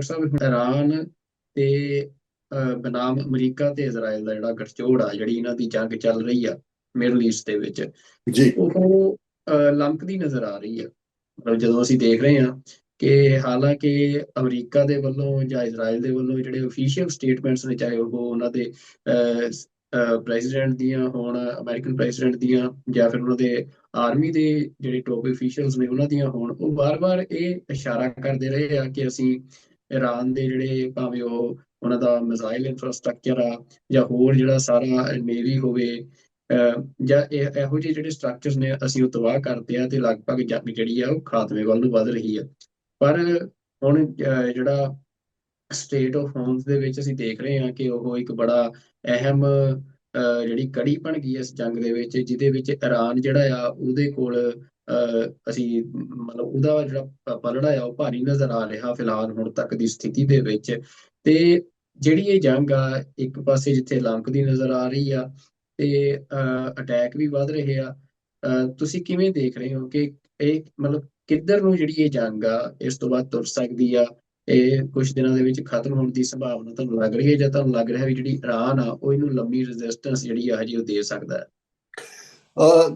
Doctor ਸਾਹਿਬ Iran ਤੇ ਬਨਾਮ America ਤੇ Israel ਦਾ ਜਿਹੜਾ ਗਠਜੋੜ ਆ, ਜਿਹੜੀ ਇਹਨਾਂ ਦੀ ਜੰਗ ਚੱਲ ਰਹੀ ਆ ਮਿਡਲ ਈਸਟ ਦੇ ਵਿੱਚ, ਜੀ। ਉਹ ਲੰਕਦੀ ਨਜ਼ਰ ਆ ਰਹੀ ਆ। ਮਤਲਬ ਜਦੋਂ ਅਸੀਂ ਦੇਖ ਰਹੇ ਹਾਂ ਕਿ ਹਾਲਾਂਕਿ ਅਮਰੀਕਾ ਦੇ ਵੱਲੋਂ ਜਾਂ ਇਜ਼ਰਾਈਲ ਦੇ ਵੱਲੋਂ ਜਿਹੜੇ ਅਫੀਸ਼ੀਅਲ ਸਟੇਟਮੈਂਟਸ ਨੇ, ਚਾਹੇ ਉਹ ਉਹਨਾਂ ਦੇ ਪ੍ਰੈਜ਼ੀਡੈਂਟ ਦੀਆਂ ਹੋਣ, ਅਮਰੀਕਨ ਪ੍ਰੈਜ਼ੀਡੈਂਟ ਦੀਆਂ, ਜਾਂ ਫਿਰ ਉਹਨਾਂ ਦੇ ਆਰਮੀ ਦੇ ਜਿਹੜੇ ਟੌਪ ਅਫੀਸ਼ੀਅਲਸ ਨੇ ਉਹਨਾਂ ਦੀਆਂ ਹੋਣ, ਉਹ ਵਾਰ-ਵਾਰ ਇਹ ਇਸ਼ਾਰਾ ਕਰਦੇ ਰਹੇ ਆ ਕਿ ਅਸੀਂ ਈਰਾਨ ਦੇ ਜਿਹੜੇ, ਭਾਵੇਂ ਉਹ ਉਹਨਾਂ ਦਾ ਮਿਜ਼ਾਈਲ ਇਨਫਰਾਸਟ੍ਰਕਚਰ ਆ ਜਾਂ ਹੋਰ ਜਿਹੜਾ ਸਾਰਾ ਨੇਵੀ ਹੋਵੇ, ਜਾਂ ਇਹੋ ਜਿਹੇ ਜਿਹੜੇ ਸਟਰਕਚਰਸ ਨੇ, ਅਸੀਂ ਉਹ ਤਬਾਹ ਕਰਦੇ ਆ ਤੇ ਲਗਭਗ ਜੰਗ ਜਿਹੜੀ ਆ ਉਹ ਖਾਤਮੇ ਵੱਲ ਨੂੰ ਵੱਧ ਰਹੀ ਆ। ਪਰ ਹੁਣ ਜਿਹੜਾ ਸਟੇਟ ਆਫ ਹੋਮਸ ਦੇ ਵਿੱਚ ਅਸੀਂ ਦੇਖ ਰਹੇ ਹਾਂ ਕਿ ਉਹ ਇੱਕ ਬੜਾ ਅਹਿਮ ਜਿਹੜੀ ਕੜੀ ਬਣ ਗਈ ਇਸ ਜੰਗ ਦੇ ਵਿੱਚ, ਜਿਹਦੇ ਵਿੱਚ ਈਰਾਨ ਜਿਹੜਾ ਆ ਉਹਦੇ ਕੋਲ ਅਸੀਂ ਮਤਲਬ ਉਹਦਾ ਜਿਹੜਾ ਪਲੜਾ ਆ ਉਹ ਭਾਰੀ ਨਜ਼ਰ ਆ ਰਿਹਾ ਫਿਲਹਾਲ ਹੁਣ ਤੱਕ ਦੀ ਸਥਿਤੀ ਦੇ ਵਿੱਚ। ਤੇ ਜਿਹੜੀ ਇਹ ਜੰਗ ਆ, ਇੱਕ ਪਾਸੇ ਜਿੱਥੇ ਲੰਕਦੀ ਨਜ਼ਰ ਆ ਰਹੀ ਆ ਤੇ ਅਟੈਕ ਵੀ ਵੱਧ ਰਹੇ ਆ, ਤੁਸੀਂ ਕਿਵੇਂ ਦੇਖ ਰਹੇ ਹੋ ਕਿ ਇਹ ਮਤਲਬ ਕਿੱਧਰ ਨੂੰ ਜਿਹੜੀ ਇਹ ਜੰਗ ਆ ਇਸ ਤੋਂ ਬਾਅਦ ਤੁਰ ਸਕਦੀ ਆ? ਇਹ ਕੁਝ ਦਿਨਾਂ ਦੇ ਵਿੱਚ ਖਤਮ ਹੋਣ ਦੀ ਸੰਭਾਵਨਾ ਤੁਹਾਨੂੰ ਲੱਗ ਰਹੀ ਹੈ, ਜਾਂ ਤੁਹਾਨੂੰ ਲੱਗ ਰਿਹਾ ਵੀ ਜਿਹੜੀ ਈਰਾਨ ਆ ਉਹ ਇਹਨੂੰ ਲੰਮੀ ਰੈਜ਼ਿਸਟੈਂਸ ਜਿਹੜੀ ਆ ਹਜੇ ਉਹ ਦੇ ਸਕਦਾ ਹੈ?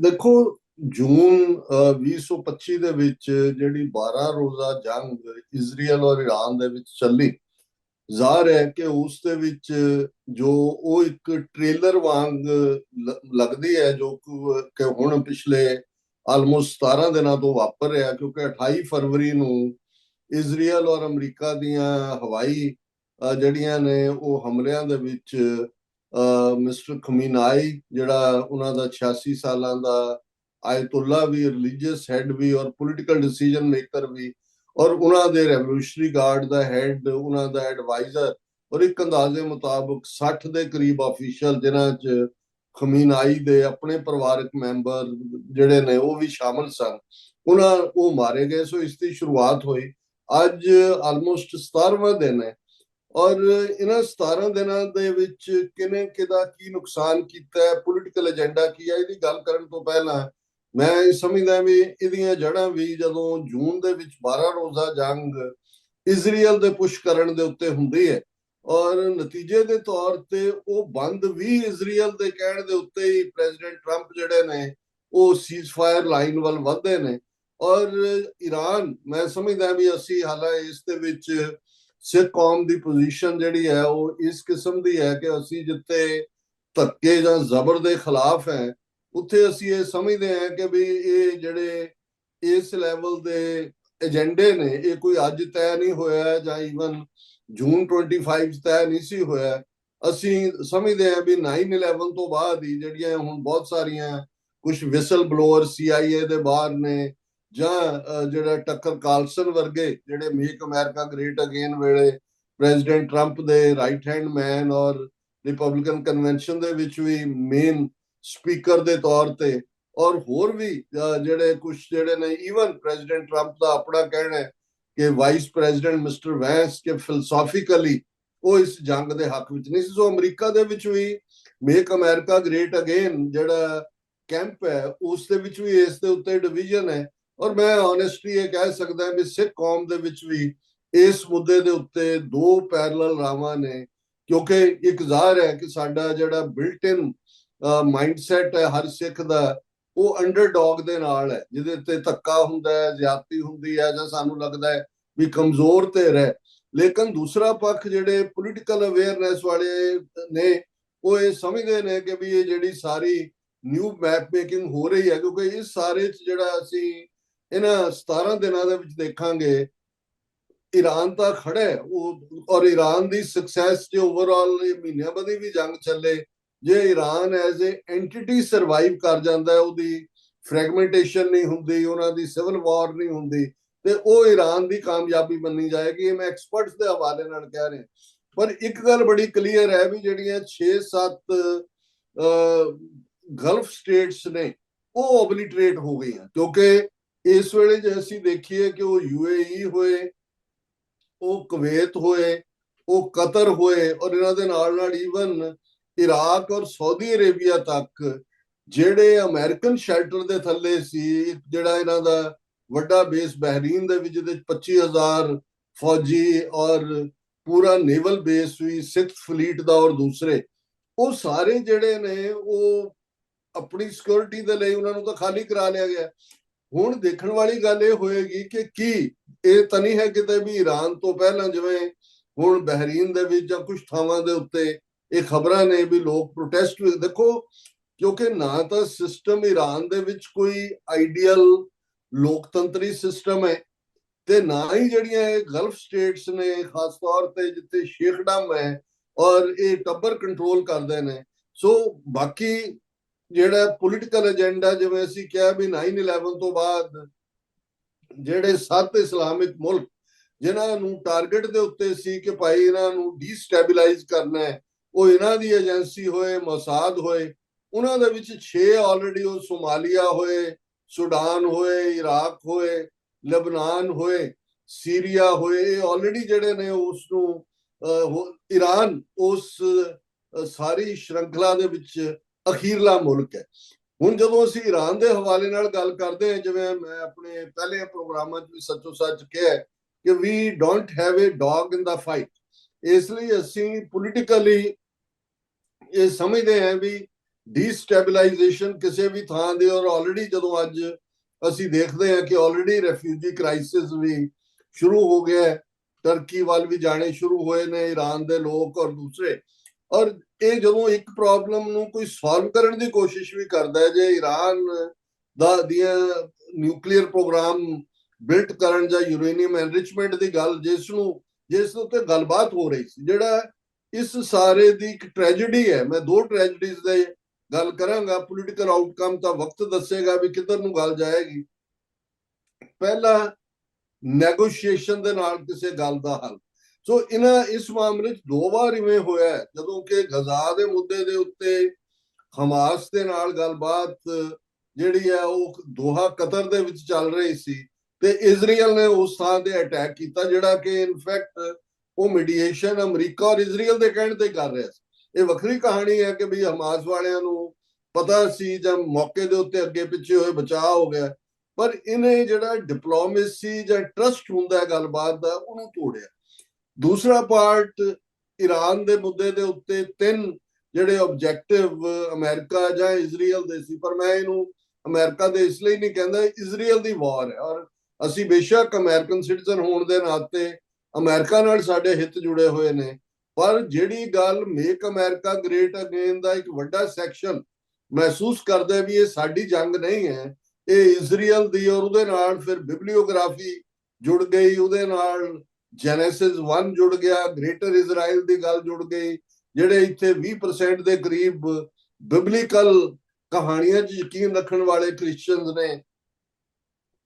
ਦੇਖੋ, ਜੂਨ 2025 ਦੇ ਵਿੱਚ ਜਿਹੜੀ 12 ਰੋਜ਼ਾ ਜੰਗ ਇਜ਼ਰਾਈਲ ਔਰ ਈਰਾਨ ਦੇ ਵਿੱਚ ਚੱਲੀ, ਜ਼ਾਹਰ ਹੈ ਕਿ ਉਸ ਦੇ ਵਿੱਚ ਜੋ ਉਹ ਇੱਕ ਟ੍ਰੇਲਰ ਵਾਂਗ ਲੱਗਦੀ ਹੈ, ਜੋ ਕਿ ਹੁਣ ਪਿਛਲੇ ਆਲਮੋਸਟ 17 ਦਿਨਾਂ ਤੋਂ ਵਾਪਰ ਰਿਹਾ, ਕਿਉਂਕਿ 28 ਫਰਵਰੀ ਨੂੰ ਇਜ਼ਰਾਈਲ ਔਰ ਅਮਰੀਕਾ ਦੀਆਂ ਹਵਾਈ ਜਿਹੜੀਆਂ ਨੇ ਉਹ ਹਮਲਿਆਂ ਦੇ ਵਿੱਚ ਮਿਸਟਰ ਖਮੀਨਾਈ, ਜਿਹੜਾ ਉਹਨਾਂ ਦਾ 86 ਸਾਲਾਂ ਦਾ ਆਇਤੁੱਲਾ ਵੀ, ਰਿਲੀਜੀਅਸ ਹੈਡ ਵੀ ਔਰ ਪੋਲੀਟੀਕਲ ਡਿਸੀਜਨ ਮੇਕਰ ਵੀ, ਔਰ ਉਹਨਾਂ ਦੇ ਰੈਵੋਲੂਸ਼ਨਰੀ ਗਾਰਡ ਦਾ ਹੈਡ, ਉਹਨਾਂ ਦਾ ਐਡਵਾਈਜ਼ਰ, ਔਰ ਇੱਕ ਅੰਦਾਜ਼ੇ ਮੁਤਾਬਕ 60 ਦੇ ਕਰੀਬ ਆਫੀਸ਼ੀਅਲ, ਜਿਨ੍ਹਾਂ 'ਚ ਖਮੀਨਾਈ ਦੇ ਆਪਣੇ ਪਰਿਵਾਰਕ ਮੈਂਬਰ ਜਿਹੜੇ ਨੇ ਉਹ ਵੀ ਸ਼ਾਮਲ ਸਨ, ਉਹ ਮਾਰੇ ਗਏ। ਸੋ ਇਸ ਦੀ ਸ਼ੁਰੂਆਤ ਹੋਈ। ਅੱਜ ਆਲਮੋਸਟ 17ਵਾਂ ਦਿਨ ਹੈ, ਔਰ ਇਹਨਾਂ 17 ਦਿਨਾਂ ਦੇ ਵਿੱਚ ਕਿਹਨੇ ਕਿਹਦਾ ਕੀ ਨੁਕਸਾਨ ਕੀਤਾ ਹੈ, ਪੋਲੀਟੀਕਲ ਏਜੰਡਾ ਕੀ ਹੈ, ਇਹਦੀ ਗੱਲ ਕਰਨ ਤੋਂ ਪਹਿਲਾਂ ਮੈਂ ਇਹ ਸਮਝਦਾ ਵੀ ਇਹਦੀਆਂ ਜੜ੍ਹਾਂ ਵੀ ਜਦੋਂ ਜੂਨ ਦੇ ਵਿੱਚ 12 ਰੋਜ਼ਾ ਜੰਗ ਇਜ਼ਰਾਈਲ ਦੇ ਪੁਸ਼ ਕਰਨ ਦੇ ਉੱਤੇ ਹੁੰਦੀ ਹੈ, ਔਰ ਨਤੀਜੇ ਦੇ ਤੌਰ ਤੇ ਉਹ ਬੰਦ ਵੀ ਇਜ਼ਰਾਈਲ ਦੇ ਕਹਿਣ ਦੇ ਉੱਤੇ ਹੀ ਪ੍ਰੈਜ਼ੀਡੈਂਟ ਟਰੰਪ ਜਿਹੜੇ ਨੇ ਉਹ ਸੀਜ਼ਫਾਇਰ ਲਾਈਨ ਵੱਲ ਵਧਦੇ ਨੇ। ਔਰ ਈਰਾਨ, ਮੈਂ ਸਮਝਦਾ ਵੀ ਅਸੀਂ ਹਾਲਾਂਕਿ ਇਸ ਦੇ ਵਿੱਚ ਸਿੱਖ ਕੌਮ ਦੀ ਪੋਜੀਸ਼ਨ ਜਿਹੜੀ ਹੈ ਉਹ ਇਸ ਕਿਸਮ ਦੀ ਹੈ ਕਿ ਅਸੀਂ ਜਿੱਥੇ ਧੱਕੇ ਜਾਂ ਜ਼ਬਰ ਦੇ ਖਿਲਾਫ ਹੈ, ਉੱਥੇ ਅਸੀਂ ਇਹ ਸਮਝਦੇ ਹਾਂ ਕਿ ਵੀ ਇਹ ਜਿਹੜੇ ਇਸ ਲੈਵਲ ਦੇ ਏਜੰਡੇ ਨੇ ਇਹ ਕੋਈ ਅੱਜ ਤੈਅ ਨਹੀਂ ਹੋਇਆ, ਜਾਂ ਈਵਨ ਜੂਨ 25 ਤੈਅ ਨਹੀਂ ਸੀ ਹੋਇਆ। ਅਸੀਂ ਸਮਝਦੇ ਹਾਂ ਵੀ 9/11 ਤੋਂ ਬਾਅਦ ਹੀ ਜਿਹੜੀਆਂ ਹੁਣ ਬਹੁਤ ਸਾਰੀਆਂ ਕੁਝ ਵਿਸਲ ਬਲੋਅਰ CIA ਦੇ ਬਾਹਰ ਨੇ, ਜਾਂ ਜਿਹੜਾ ਟੱਕਰ ਕਾਰਲਸਨ ਵਰਗੇ ਜਿਹੜੇ ਮੇਕ ਅਮਰੀਕਾ ਗ੍ਰੇਟ ਅਗੇਨ ਵੇਲੇ ਪ੍ਰੈਜ਼ੀਡੈਂਟ ਟਰੰਪ ਦੇ ਰਾਈਟ ਹੈਂਡ ਮੈਨ ਔਰ ਰਿਪਬਲਿਕਨ ਕਨਵੈਨਸ਼ਨ ਦੇ ਵਿੱਚ ਵੀ ਮੇਨ ਸਪੀਕਰ ਦੇ ਤੌਰ ਤੇ, ਔਰ ਹੋਰ ਵੀ ਜਿਹੜੇ ਕੁਝ ਜਿਹੜੇ ਨੇ, ਈਵਨ ਪ੍ਰੈਜ਼ੀਡੈਂਟ ਟਰੰਪ ਦਾ ਆਪਣਾ ਕਹਿਣਾ ਹੈ ਕਿ ਵਾਈਸ ਪ੍ਰੈਜ਼ੀਡੈਂਟ ਮਿਸਟਰ ਵੈਂਸ ਕਿ ਫਿਲਸਫੀਕਲੀ ਉਹ ਇਸ ਜੰਗ ਦੇ ਹੱਕ ਵਿੱਚ ਨਹੀਂ ਸੀ। ਸੋ ਅਮਰੀਕਾ ਦੇ ਵਿੱਚ ਵੀ ਮੇਕ ਅਮਰੀਕਾ ਗ੍ਰੇਟ ਅਗੇਨ ਜਿਹੜਾ ਕੈਂਪ ਹੈ, ਉਸ ਦੇ ਵਿੱਚ ਵੀ ਇਸ ਦੇ ਉੱਤੇ ਡਿਵੀਜ਼ਨ ਹੈ। ਔਰ ਮੈਂ ਓਨੈਸਟਲੀ ਇਹ ਕਹਿ ਸਕਦਾ ਵੀ ਸਿੱਖ ਕੌਮ ਦੇ ਵਿੱਚ ਵੀ ਇਸ ਮੁੱਦੇ ਦੇ ਉੱਤੇ ਦੋ ਪੈਰਲਲ ਰਾਵਾਂ ਨੇ, ਕਿਉਂਕਿ ਇੱਕ ਜ਼ਾਹਰ ਹੈ ਕਿ ਸਾਡਾ ਜਿਹੜਾ ਬਿਲਟ ਇਨ ਮਾਈਂਡਸੈਟ ਹੈ ਹਰ ਸਿੱਖ ਦਾ, ਉਹ ਅੰਡਰਡੌਗ ਦੇ ਨਾਲ ਹੈ, ਜਿਹਦੇ ਉੱਤੇ ਧੱਕਾ ਹੁੰਦਾ ਹੈ, ਜ਼ਿਆਦਤੀ ਹੁੰਦੀ ਹੈ, ਜਾਂ ਸਾਨੂੰ ਲੱਗਦਾ ਹੈ ਵੀ ਕਮਜ਼ੋਰ ਧਿਰ ਹੈ। ਲੇਕਿਨ ਦੂਸਰਾ ਪੱਖ ਜਿਹੜੇ ਪੋਲੀਟੀਕਲ ਅਵੇਅਰਨੈਸ ਵਾਲੇ ਨੇ, ਉਹ ਇਹ ਸਮਝਦੇ ਨੇ ਕਿ ਵੀ ਇਹ ਜਿਹੜੀ ਸਾਰੀ ਨਿਊ ਮੈਪ ਮੇਕਿੰਗ ਹੋ ਰਹੀ ਹੈ, ਕਿਉਂਕਿ ਇਸ ਸਾਰੇ 'ਚ ਜਿਹੜਾ ਅਸੀਂ ਇਹਨਾਂ 17 ਦਿਨਾਂ ਦੇ ਵਿੱਚ ਦੇਖਾਂਗੇ, ਈਰਾਨ ਤਾਂ ਖੜਾ ਹੈ ਉਹ, ਔਰ ਈਰਾਨ ਦੀ ਸਕਸੈਸ ਜੇ ਓਵਰਆਲ ਮਹੀਨਿਆਂ ਬਦੀ ਵੀ ਜੰਗ ਚੱਲੇ, ਜੇ Iran as a NTT survive ਕਰ ਜਾਂਦਾ, ਉਹਦੀ ਫ੍ਰੈਗਮੈਂਟੇਸ਼ਨ ਨਹੀਂ ਹੁੰਦੀ, ਉਹਨਾਂ ਦੀ ਸਿਵਲ ਵਾਰ ਨਹੀਂ ਹੁੰਦੀ, ਤੇ ਉਹ ਈਰਾਨ ਦੀ ਕਾਮਯਾਬੀ ਮੰਨੀ ਜਾਏਗੀ। ਇਹ ਮੈਂ ਐਕਸਪਰਟਸ ਦੇ ਹਵਾਲੇ ਨਾਲ ਕਹਿ ਰਿਹਾ। ਪਰ ਇੱਕ ਗੱਲ ਬੜੀ ਕਲੀਅਰ ਹੈ ਵੀ ਜਿਹੜੀਆਂ 6-7 ਗਲਫ ਸਟੇਟਸ ਨੇ ਉਹ ਓਬਲੀਟਰੇਟ ਹੋ ਗਈਆਂ, ਕਿਉਂਕਿ ਇਸ ਵੇਲੇ ਜੇ ਅਸੀਂ ਦੇਖੀਏ ਕਿ ਉਹ UAE ਹੋਏ, ਉਹ ਕੁਵੈਤ ਹੋਏ, ਉਹ ਕਤਰ ਹੋਏ, ਔਰ ਇਹਨਾਂ ਦੇ ਨਾਲ ਨਾਲ ਈਵਨ ਇਰਾਕ ਔਰ ਸਾਊਦੀ ਅਰੇਬੀਆ ਤੱਕ ਜਿਹੜੇ ਅਮਰੀਕਨ ਸ਼ੈਲਟਰ ਦੇ ਥੱਲੇ ਸੀ, ਜਿਹੜਾ ਇਹਨਾਂ ਦਾ ਵੱਡਾ ਬੇਸ ਬਹਿਰੀਨ ਦੇ ਵਿੱਚ, ਜਿਹਦੇ 25,000 ਫੌਜੀ ਔਰ ਪੂਰਾ ਨੇਵਲ ਬੇਸ ਵੀ 6th ਫਲੀਟ ਦਾ ਔਰ ਦੂਸਰੇ, ਉਹ ਸਾਰੇ ਜਿਹੜੇ ਨੇ ਉਹ ਆਪਣੀ ਸਿਕਿਉਰਿਟੀ ਦੇ ਲਈ ਉਹਨਾਂ ਨੂੰ ਤਾਂ ਖਾਲੀ ਕਰਾ ਲਿਆ ਗਿਆ। ਹੁਣ ਦੇਖਣ ਵਾਲੀ ਗੱਲ ਇਹ ਹੋਏਗੀ ਕਿ ਕੀ ਇਹ ਤਾਂ ਨਹੀਂ ਹੈ ਕਿਤੇ ਵੀ ਈਰਾਨ ਤੋਂ ਪਹਿਲਾਂ, ਜਿਵੇਂ ਹੁਣ ਬਹਿਰੀਨ ਦੇ ਵਿੱਚ ਜਾਂ ਕੁਝ ਥਾਵਾਂ ਦੇ ਉੱਤੇ ਇਹ ਖਬਰਾਂ ਨੇ ਵੀ ਲੋਕ ਪ੍ਰੋਟੈਸਟ ਵੀ, ਦੇਖੋ ਕਿਉਂਕਿ ਨਾ ਤਾਂ ਸਿਸਟਮ ਈਰਾਨ ਦੇ ਵਿੱਚ ਕੋਈ ਆਈਡੀਅਲ ਲੋਕਤੰਤਰੀ ਸਿਸਟਮ ਹੈ, ਤੇ ਨਾ ਹੀ ਜਿਹੜੀਆਂ ਇਹ ਗਲਫ ਸਟੇਟਸ ਨੇ ਖਾਸ ਤੌਰ ਤੇ ਜਿੱਥੇ ਸ਼ੇਖਡਮ ਹੈ ਔਰ ਇਹ ਟੱਬਰ ਕੰਟਰੋਲ ਕਰਦੇ ਨੇ। ਸੋ ਬਾਕੀ ਜਿਹੜਾ ਪੋਲੀਟੀਕਲ ਏਜੰਡਾ, ਜਿਵੇਂ ਅਸੀਂ ਕਿਹਾ ਵੀ 9/11 ਤੋਂ ਬਾਅਦ ਜਿਹੜੇ 7 ਇਸਲਾਮਿਕ ਮੁਲਕ ਜਿਨ੍ਹਾਂ ਨੂੰ ਟਾਰਗੇਟ ਦੇ ਉੱਤੇ ਸੀ ਕਿ ਭਾਈ ਇਹਨਾਂ ਨੂੰ ਡੀਸਟੈਬਿਲਾਈਜ਼ ਕਰਨਾ ਹੈ, ਉਹ ਇਹਨਾਂ ਦੀ ਏਜੰਸੀ ਹੋਏ, ਮੋਸਾਦ ਹੋਏ, ਉਹਨਾਂ ਦੇ ਵਿੱਚ 6 ਆਲਰੇਡੀ ਉਹ ਸੋਮਾਲੀਆ ਹੋਏ, ਸੁਡਾਨ ਹੋਏ, ਇਰਾਕ ਹੋਏ, ਲਬਨਾਨ ਹੋਏ, ਸੀਰੀਆ ਹੋਏ, ਇਹ ਆਲਰੇਡੀ ਜਿਹੜੇ ਨੇ ਉਸ ਨੂੰ ਈਰਾਨ ਉਸ ਸਾਰੀ ਸ਼੍ਰੰਖਲਾ ਦੇ ਵਿੱਚ ਅਖੀਰਲਾ ਮੁਲਕ ਹੈ। ਹੁਣ ਜਦੋਂ ਅਸੀਂ ਈਰਾਨ ਦੇ ਹਵਾਲੇ ਨਾਲ ਗੱਲ ਕਰਦੇ ਹਾਂ, ਜਿਵੇਂ ਮੈਂ ਆਪਣੇ ਪਹਿਲੇ ਪ੍ਰੋਗਰਾਮਾਂ 'ਚ ਵੀ ਸੱਚੋ ਸੱਚ ਕਿਹਾ ਕਿ we don't have a dog in the fight, ਇਸ ਲਈ ਅਸੀਂ ਪੋਲੀਟੀਕਲੀ ਇਹ ਸਮਝਦੇ ਹਾਂ ਵੀ ਡੀਸਟੈਬਿਲਾਈਜੇਸ਼ਨ ਕਿਸੇ ਵੀ ਥਾਂ ਦੇ, ਔਰ ਆਲਰੇਡੀ ਜਦੋਂ ਅੱਜ ਅਸੀਂ ਦੇਖਦੇ ਹਾਂ ਕਿ ਆਲਰੇਡੀ ਰੈਫਿਊਜੀ ਕ੍ਰਾਈਸਿਸ ਵੀ ਸ਼ੁਰੂ ਹੋ ਗਿਆ, ਟਰਕੀ ਵੱਲ ਵੀ ਜਾਣੇ ਸ਼ੁਰੂ ਹੋਏ ਨੇ ਈਰਾਨ ਦੇ ਲੋਕ ਔਰ ਦੂਸਰੇ। ਔਰ ਇਹ ਜਦੋਂ ਇੱਕ ਪ੍ਰੋਬਲਮ ਨੂੰ ਕੋਈ ਸੋਲਵ ਕਰਨ ਦੀ ਕੋਸ਼ਿਸ਼ ਵੀ ਕਰਦਾ ਹੈ, ਜੇ ਈਰਾਨ ਦਾ ਦੀਆਂ ਨਿਊਕਲੀਅਰ ਪ੍ਰੋਗਰਾਮ ਬਿਲਟ ਕਰਨ ਜਾਂ ਯੂਰੇਨੀਅਮ ਐਨਰਿਚਮੈਂਟ ਦੀ ਗੱਲ ਜਿਸ ਉੱਤੇ ਗੱਲਬਾਤ ਹੋ ਰਹੀ ਸੀ, ਜਿਹੜਾ ਇਸ ਸਾਰੇ ਦੀ ਇੱਕ ਟ੍ਰੈਜੇਡੀ ਹੈ। ਮੈਂ 2 ਟ੍ਰੈਜੇਡੀਜ਼ ਦੇ ਗੱਲ ਕਰਾਂਗਾ, ਪੋਲੀਟੀਕਲ ਆਊਟਕਮ ਤਾਂ ਵਕਤ ਦੱਸੇਗਾ ਵੀ ਕਿੱਧਰ ਨੂੰ ਗੱਲ ਜਾਏਗੀ। ਪਹਿਲਾ, ਨੈਗੋਸ਼ੀਏਸ਼ਨ ਦੇ ਨਾਲ ਕਿਸੇ ਗੱਲ ਦਾ ਹੱਲ। ਸੋ ਇਸ ਮਾਮਲੇ 'ਚ 2 ਵਾਰ ਇਵੇਂ ਹੋਇਆ, ਜਦੋਂ ਕਿ ਗਜ਼ਾ ਦੇ ਮੁੱਦੇ ਦੇ ਉੱਤੇ ਹਮਾਸ ਦੇ ਨਾਲ ਗੱਲਬਾਤ ਜਿਹੜੀ ਹੈ ਉਹ ਦੋਹਾ ਕਤਰ ਦੇ ਵਿੱਚ ਚੱਲ ਰਹੀ ਸੀ, ਤੇ ਇਜ਼ਰਾਈਲ ਨੇ ਉਸ ਥਾਂ ਤੇ ਅਟੈਕ ਕੀਤਾ, ਜਿਹੜਾ ਕਿ ਇਨਫੈਕਟ ਉਹ ਮੀਡੀਏਸ਼ਨ ਅਮਰੀਕਾ ਔਰ ਇਜ਼ਰਾਈਲ ਦੇ ਕਹਿਣ ਤੇ ਕਰ ਰਿਹਾ ਸੀ। ਇਹ ਵੱਖਰੀ ਕਹਾਣੀ ਹੈ ਕਿ ਵੀ ਹਮਾਸ ਵਾਲਿਆਂ ਨੂੰ ਪਤਾ ਸੀ ਜਾਂ ਮੌਕੇ ਦੇ ਉੱਤੇ ਅੱਗੇ ਪਿੱਛੇ ਹੋਏ ਬਚਾਅ ਹੋ ਗਿਆ, ਪਰ ਇਹਨੇ ਜਿਹੜਾ ਡਿਪਲੋਮੇਸੀ ਜਾਂ ਟਰਸਟ ਹੁੰਦਾ ਹੈ ਗੱਲਬਾਤ ਦਾ, ਉਹਨੂੰ ਤੋੜਿਆ। ਦੂਸਰਾ ਪਾਰਟ, ਈਰਾਨ ਦੇ ਮੁੱਦੇ ਦੇ ਉੱਤੇ 3 ਜਿਹੜੇ ਆਬਜੈਕਟਿਵ ਅਮਰੀਕਾ ਜਾਂ ਇਜ਼ਰਾਈਲ ਦੇ ਸੀ, ਪਰ ਮੈਂ ਇਹਨੂੰ ਅਮਰੀਕਾ ਦੇ ਇਸ ਲਈ ਨਹੀਂ ਕਹਿੰਦਾ, ਇਜ਼ਰਾਈਲ ਦੀ ਵਾਰ ਹੈ। ਔਰ ਅਸੀਂ ਬੇਸ਼ੱਕ ਅਮਰੀਕਨ ਸਿਟੀਜ਼ਨ ਹੋਣ ਦੇ ਨਾਤੇ ਅਮਰੀਕਾ ਨਾਲ ਸਾਡੇ ਹਿੱਤ ਜੁੜੇ ਹੋਏ ਨੇ, ਪਰ ਜਿਹੜੀ ਗੱਲ ਮੇਕ ਅਮਰੀਕਾ ਗ੍ਰੇਟ ਅਗੇਨ ਦਾ ਇੱਕ ਵੱਡਾ ਸੈਕਸ਼ਨ ਮਹਿਸੂਸ ਕਰਦਾ ਵੀ ਇਹ ਸਾਡੀ ਜੰਗ ਨਹੀਂ ਹੈ, ਇਹ ਇਜ਼ਰਾਈਲ ਦੀ। ਔਰ ਉਹਦੇ ਨਾਲ ਫਿਰ ਬਿਬਲੀਓਗ੍ਰਾਫੀ ਜੁੜ ਗਈ, ਉਹਦੇ ਨਾਲ ਜੈਨੇਸਿਸ 1 ਜੁੜ ਗਿਆ, ਗ੍ਰੇਟਰ ਇਜ਼ਰਾਈਲ ਦੀ ਗੱਲ ਜੁੜ ਗਈ, ਜਿਹੜੇ ਇੱਥੇ 20% ਦੇ ਕਰੀਬ ਬਿਬਲੀਕਲ ਕਹਾਣੀਆਂ 'ਚ ਯਕੀਨ ਰੱਖਣ ਵਾਲੇ ਕ੍ਰਿਸਚੀਅਨਸ ਨੇ,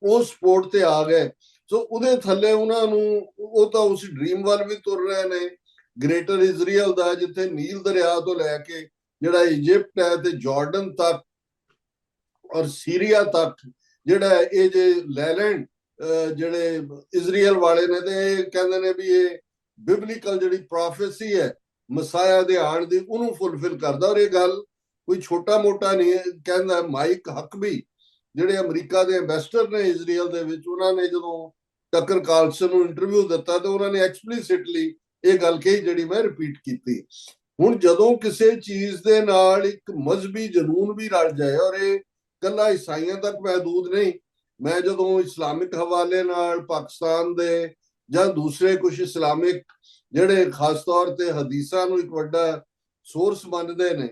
ਉਹ ਸਪੋਰਟ ਤੇ ਆ ਗਏ। ਸੋ ਉਹਦੇ ਥੱਲੇ ਉਹਨਾਂ ਨੂੰ, ਉਹ ਤਾਂ ਉਸ ਡ੍ਰੀਮ ਵੱਲ ਵੀ ਤੁਰ ਰਹੇ ਨੇ ਗ੍ਰੇਟਰ ਇਜ਼ਰਾਈਲ ਦਾ, ਜਿੱਥੇ ਨੀਲ ਦਰਿਆ ਤੋਂ ਲੈ ਕੇ ਜਿਹੜਾ ਇਜਿਪਟ ਹੈ ਤੇ ਜਾਰਡਨ ਤੱਕ ਔਰ ਸੀਰੀਆ ਤੱਕ ਜਿਹੜਾ ਇਹ ਜੇ ਲੈਲੈਂਡ ਜਿਹੜੇ ਇਜ਼ਰਾਈਲ ਵਾਲੇ ਨੇ, ਤੇ ਇਹ ਕਹਿੰਦੇ ਨੇ ਵੀ ਇਹ ਬਿਬਲੀਕਲ ਜਿਹੜੀ ਪ੍ਰੋਫੈਸੀ ਹੈ ਮਸਾਇਆ ਦੇ ਆਉਣ ਦੀ, ਉਹਨੂੰ ਫੁੱਲਫਿਲ ਕਰਦਾ। ਔਰ ਇਹ ਗੱਲ ਕੋਈ ਛੋਟਾ ਮੋਟਾ ਨਹੀਂ ਕਹਿੰਦਾ। ਮਾਈਕ ਹਕਬੀ ਜਿਹੜੇ ਅਮਰੀਕਾ ਦੇ ਐਮਬੈਸਡਰ ਨੇ ਇਜ਼ਰਾਈਲ ਦੇ ਵਿੱਚ, ਉਹਨਾਂ ਨੇ ਜਦੋਂ ਟੱਕਰ ਕਾਰਲਸਨ ਨੂੰ ਇੰਟਰਵਿਊ ਦਿੱਤਾ ਤੇ ਉਹਨਾਂ ਨੇ ਐਕਸਪਲਿਸਿਟਲੀ ਇਹ ਗੱਲ ਕਹੀ ਜਿਹੜੀ ਮੈਂ ਰਿਪੀਟ ਕੀਤੀ। ਹੁਣ ਜਦੋਂ ਕਿਸੇ ਚੀਜ਼ ਦੇ ਨਾਲ ਇੱਕ ਮਜ਼ਹਬੀ ਜਨੂਨ ਵੀ ਰਲ ਜਾਏ, ਔਰ ਇਹ ਕੱਲਾ ਈਸਾਈਆਂ ਤੱਕ ਮਹਦੂਦ ਨਹੀਂ, ਮੈਂ ਜਦੋਂ ਇਸਲਾਮਿਕ ਹਵਾਲੇ ਨਾਲ ਪਾਕਿਸਤਾਨ ਦੇ ਜਾਂ ਦੂਸਰੇ ਕੁਝ ਇਸਲਾਮਿਕ ਜਿਹੜੇ ਖਾਸ ਤੌਰ ਤੇ ਹਦੀਸਾਂ ਨੂੰ ਇੱਕ ਵੱਡਾ ਸੋਰਸ ਮੰਨਦੇ ਨੇ,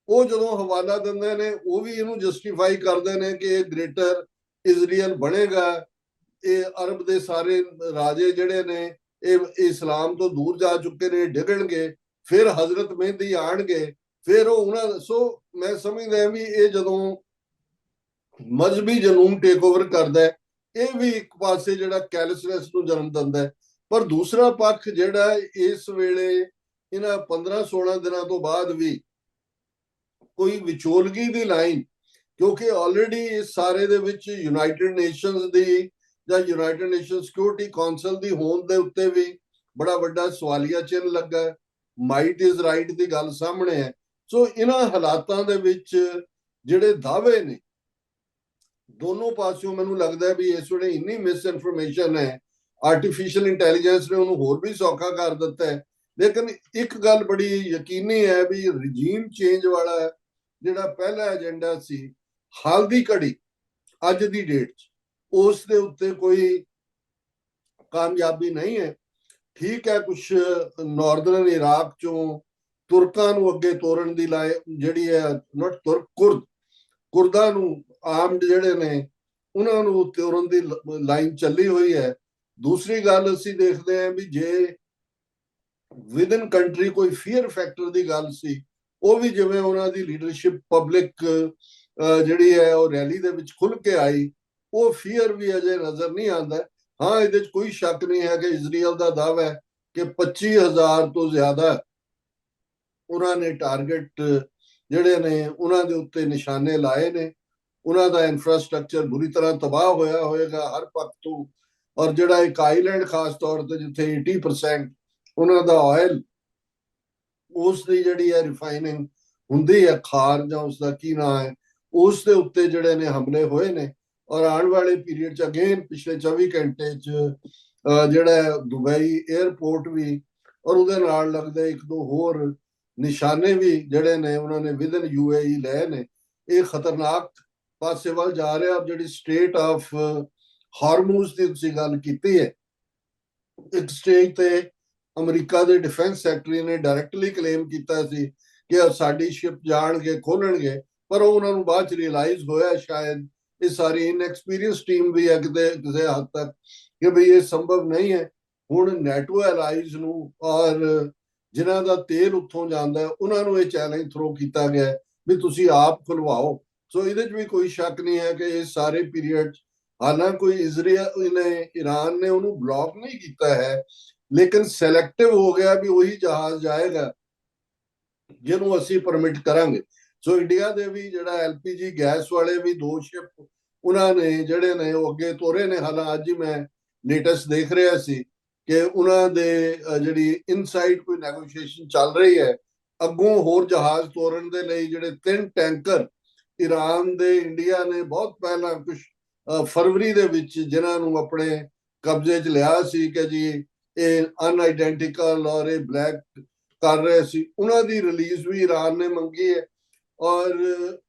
ਉਹ ਜਦੋਂ ਹਵਾਲਾ ਦਿੰਦੇ ਨੇ, ਉਹ ਵੀ ਇਹਨੂੰ ਜਸਟੀਫਾਈ ਕਰਦੇ ਨੇ ਕਿ ਇਹ ਗ੍ਰੇਟਰ ਇਜ਼ਰਾਈਲ ਬਣੇਗਾ, ਇਹ ਅਰਬ ਦੇ ਸਾਰੇ ਰਾਜੇ ਜਿਹੜੇ ਨੇ ਇਹ ਇਸਲਾਮ ਤੋਂ ਦੂਰ ਜਾ ਚੁੱਕੇ ਨੇ, ਡਿੱਗਣਗੇ, ਫਿਰ ਹਜ਼ਰਤ ਮਹਿੰਦੀ ਆਣਗੇ, ਫਿਰ ਉਹ ਉਹਨਾਂ। ਸੋ ਮੈਂ ਸਮਝਦਾ ਵੀ ਇਹ ਜਦੋਂ ਮਜ਼ਹਬੀ ਜਨੂਨ ਟੇਕ ਓਵਰ ਕਰਦਾ ਹੈ, ਇਹ ਵੀ ਇੱਕ ਪਾਸੇ ਜਿਹੜਾ ਕੈਲਸਨੈਸ ਨੂੰ ਜਨਮ ਦਿੰਦਾ ਹੈ। ਪਰ ਦੂਸਰਾ ਪੱਖ ਜਿਹੜਾ ਇਸ ਵੇਲੇ ਇਹਨਾਂ 15-16 ਦਿਨਾਂ ਤੋਂ ਬਾਅਦ ਵੀ ਕੋਈ ਵਿਚੋਲਗੀ ਦੀ ਲਾਈਨ, ਕਿਉਂਕਿ ਆਲਰੇਡੀ ਇਸ ਸਾਰੇ ਦੇ ਵਿੱਚ ਯੂਨਾਈਟਿਡ ਨੇਸ਼ਨਸ ਦੀ ਜਾਂ ਯੂਨਾਈਟਿਡ ਨੇਸ਼ਨ ਸਿਕਿਉਰਿਟੀ ਕਾਉਂਸਲ ਦੀ ਹੋਂਦ ਦੇ ਉੱਤੇ ਵੀ ਬੜਾ ਵੱਡਾ ਸਵਾਲੀਆ ਚਿੰਨ੍ਹ ਲੱਗਾ। ਮਾਈਟ ਇਜ਼ ਰਾਈਟ ਦੀ ਗੱਲ ਸਾਹਮਣੇ ਹੈ। ਸੋ ਇਹਨਾਂ ਹਾਲਾਤਾਂ ਦੇ ਵਿੱਚ ਜਿਹੜੇ ਦਾਅਵੇ ਨੇ ਦੋਨੋਂ ਪਾਸਿਓਂ, ਮੈਨੂੰ ਲੱਗਦਾ ਵੀ ਇਸ ਵੇਲੇ ਇੰਨੀ ਮਿਸ ਇਨਫੋਰਮੇਸ਼ਨ ਹੈ ਆਰਟੀਫੀਸ਼ੀਅਲ ਇੰਟੈਲੀਜੈਂਸ ਨੇ ਉਹਨੂੰ ਹੋਰ ਵੀ ਸੌਖਾ ਕਰ ਦਿੱਤਾ ਹੈ। ਲੇਕਿਨ ਇੱਕ ਗੱਲ ਬੜੀ ਯਕੀਨੀ ਹੈ ਵੀ ਰਜੀਮ ਚੇਂਜ ਵਾਲਾ ਜਿਹੜਾ ਪਹਿਲਾ ਏਜੰਡਾ ਸੀ, ਹਾਲ ਦੀ ਘੜੀ ਅੱਜ ਦੀ ਡੇਟ 'ਚ ਉਸ ਦੇ ਉੱਤੇ ਕੋਈ ਕਾਮਯਾਬੀ ਨਹੀਂ ਹੈ। ਠੀਕ ਹੈ, ਕੁਛ ਨਾਰਦਰਨ ਇਰਾਕ ਚੋਂ ਤੁਰਕਾਂ ਨੂੰ ਅੱਗੇ ਤੋਰਨ ਦੀ ਲਾਏ ਜਿਹੜੀ ਹੈ, ਨੋਟ ਤੁਰਕ, ਕੁਰਦਾਂ ਨੂੰ ਆਰਮਡ ਜਿਹੜੇ ਨੇ ਉਹਨਾਂ ਨੂੰ ਤੋਰਨ ਦੀ ਲਾਈਨ ਚੱਲੀ ਹੋਈ ਹੈ। ਦੂਸਰੀ ਗੱਲ ਅਸੀਂ ਦੇਖਦੇ ਹਾਂ ਵੀ ਜੇ ਵਿਦਨ ਕੰਟਰੀ ਕੋਈ ਫੀਅਰ ਫੈਕਟਰ ਦੀ ਗੱਲ ਸੀ, ਉਹ ਵੀ ਜਿਵੇਂ ਉਹਨਾਂ ਦੀ ਲੀਡਰਸ਼ਿਪ ਪਬਲਿਕ ਜਿਹੜੀ ਹੈ ਉਹ ਰੈਲੀ ਦੇ ਵਿੱਚ ਖੁੱਲ ਕੇ ਆਈ, ਉਹ ਫੀਅਰ ਵੀ ਅਜੇ ਨਜ਼ਰ ਨਹੀਂ ਆਉਂਦਾ। ਹਾਂ, ਇਹਦੇ 'ਚ ਕੋਈ ਸ਼ੱਕ ਨਹੀਂ ਹੈ ਕਿ ਇਜ਼ਰਾਈਲ ਦਾ ਦਾਅਵਾ ਹੈ ਕਿ 25,000 ਤੋਂ ਜ਼ਿਆਦਾ ਉਹਨਾਂ ਨੇ ਟਾਰਗੇਟ ਜਿਹੜੇ ਨੇ ਉਹਨਾਂ ਦੇ ਉੱਤੇ ਨਿਸ਼ਾਨੇ ਲਾਏ ਨੇ। ਉਹਨਾਂ ਦਾ ਇਨਫਰਾਸਟ੍ਰਕਚਰ ਬੁਰੀ ਤਰ੍ਹਾਂ ਤਬਾਹ ਹੋਇਆ ਹੋਏਗਾ ਹਰ ਪੱਖ ਤੋਂ। ਔਰ ਜਿਹੜਾ ਇੱਕ ਆਈਲੈਂਡ ਖਾਸ ਤੌਰ ਤੇ ਜਿੱਥੇ 80% ਉਹਨਾਂ ਦਾ ਆਇਲ, ਉਸ ਦੀ ਜਿਹੜੀ ਹੈ ਰਿਫਾਈਨਿੰਗ ਹੁੰਦੀ ਹੈ, ਖਾਰ ਜਾਂ ਉਸ ਦਾ ਕੀ ਨਾਂ ਹੈ, ਉਸ ਦੇ ਉੱਤੇ ਜਿਹੜੇ ਨੇ ਹਮਲੇ ਹੋਏ ਨੇ। ਔਰ ਆਉਣ ਵਾਲੇ ਪੀਰੀਅਡ 'ਚ ਅਗੇਨ ਪਿਛਲੇ 24 ਘੰਟੇ 'ਚ ਜਿਹੜਾ ਦੁਬਈ 에ਅਰਪੋਰਟ ਵੀ ਔਰ ਉਹਦੇ ਨਾਲ ਲੱਗਦੇ ਇੱਕ ਦੋ ਹੋਰ ਨਿਸ਼ਾਨੇ ਵੀ ਜਿਹੜੇ ਨੇ ਉਹਨਾਂ ਨੇ ਵਿਦਨ UAE ਲਏ ਨੇ। ਇਹ ਖਤਰਨਾਕ ਪਾਸੇ ਵੱਲ ਜਾ ਰਿਹਾ। ਜਿਹੜੀ ਸਟੇਟ ਆਫ ਹਾਰਮੂਜ਼ ਦੀ ਤੁਸੀਂ ਗੱਲ ਕੀਤੀ ਹੈ, ਇੱਕ ਸਟੇਜ ਤੇ ਅਮਰੀਕਾ ਦੇ ਡਿਫੈਂਸ ਸੈਕਟਰੀ ਨੇ ਡਾਇਰੈਕਟਲੀ ਕਲੇਮ ਕੀਤਾ ਸੀ ਕਿ ਸਾਡੀ ਸ਼ਿਪ ਜਾਣਗੇ, ਖੋਲਣਗੇ, ਪਰ ਉਹ ਉਹਨਾਂ ਨੂੰ ਬਾਅਦ ਚ ਰਿਅਲਾਈਜ਼ ਹੋਇਆ ਸ਼ਾਇਦ ਇਹ ਸਾਰੀ ਇਨਐਕਸਪੀਰੀਅੰਸ ਟੀਮ ਵੀ ਹੈ ਕਿਤੇ ਕਿਸੇ ਹੱਦ ਤੱਕ ਕਿ ਵੀ ਇਹ ਸੰਭਵ ਨਹੀਂ ਹੈ। ਹੁਣ ਨੈਟੋ ਐਲਾਈਜ਼ ਨੂੰ ਔਰ ਜਿਨ੍ਹਾਂ ਦਾ ਤੇਲ ਉੱਥੋਂ ਜਾਂਦਾ ਉਹਨਾਂ ਨੂੰ ਇਹ ਚੈਲੰਜ ਥਰੋ ਕੀਤਾ ਗਿਆ ਵੀ ਤੁਸੀਂ ਆਪ ਖੁਲਵਾਓ। ਸੋ ਇਹਦੇ 'ਚ ਵੀ ਕੋਈ ਸ਼ੱਕ ਨਹੀਂ ਹੈ ਕਿ ਇਹ ਸਾਰੇ ਪੀਰੀਅਡ ਹਾਲਾਂਕਿ ਕੋਈ ਇਜ਼ਰਾਈਲ ਨੇ, ਈਰਾਨ ਨੇ ਉਹਨੂੰ ਬਲੌਕ ਨਹੀਂ ਕੀਤਾ ਹੈ, ਲੇਕਿਨ ਸਿਲੈਕਟਿਵ ਹੋ ਗਿਆ ਵੀ ਉਹੀ ਜਹਾਜ਼ ਜਾਏਗਾ ਜਿਹਨੂੰ ਅਸੀਂ ਪਰਮਿਟ ਕਰਾਂਗੇ। ਸੋ ਇੰਡੀਆ ਦੇ ਵੀ ਜਿਹੜਾ LPG ਗੈਸ ਵਾਲੇ ਵੀ 2 ਸ਼ਿਪ ਉਹਨਾਂ ਨੇ ਜਿਹੜੇ ਨੇ ਉਹ ਅੱਗੇ ਤੋਰੇ ਨੇ। ਹਾਲਾਂ ਅੱਜ ਹੀ ਮੈਂ ਲੇਟੈਸਟ ਦੇਖ ਰਿਹਾ ਸੀ ਕਿ ਉਹਨਾਂ ਦੇ ਜਿਹੜੀ ਇਨਸਾਈਡ ਕੋਈ ਨੈਗੋਸ਼ੀਏਸ਼ਨ ਚੱਲ ਰਹੀ ਹੈ ਅੱਗੋਂ ਹੋਰ ਜਹਾਜ਼ ਤੋਰਨ ਦੇ ਲਈ। ਜਿਹੜੇ 3 ਟੈਂਕਰ ਈਰਾਨ ਦੇ ਇੰਡੀਆ ਨੇ ਬਹੁਤ ਪਹਿਲਾਂ ਕੁਝ ਫਰਵਰੀ ਦੇ ਵਿੱਚ ਜਿਨ੍ਹਾਂ ਨੂੰ ਆਪਣੇ ਕਬਜ਼ੇ 'ਚ ਲਿਆ ਸੀ ਕਿ ਜੀ ਇਹ ਅਨਆਇਡੈਂਟੀਕਲ ਔਰ ਇਹ ਬਲੈਕ ਕਰ ਰਹੇ ਸੀ, ਉਹਨਾਂ ਦੀ ਰਿਲੀਜ਼ ਵੀ ਈਰਾਨ ਨੇ ਮੰਗੀ ਹੈ। ਔਰ